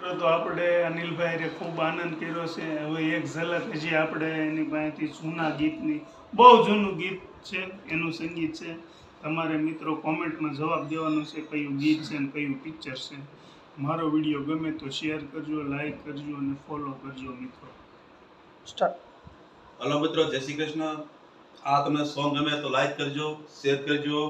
મિત્રો તો આપણે અનિલભાઈ ખૂબ આનંદ કર્યો છે. હવે એક ઝલક હજી આપણે એની પાસેથી જૂના ગીતની, બહુ જૂનું ગીત છે, એનું સંગીત છે. તમારે મિત્રો કોમેન્ટમાં જવાબ દેવાનો છે કયું ગીત છે અને કયું પિક્ચર છે. મારો વિડીયો ગમે તો શેર કરજો, લાઈક કરજો અને ફોલો કરજો મિત્રો. હલો મિત્રો, જય શ્રી કૃષ્ણ. આ તમને સોંગ ગમે તો લાઈક કરજો, શેર કરજો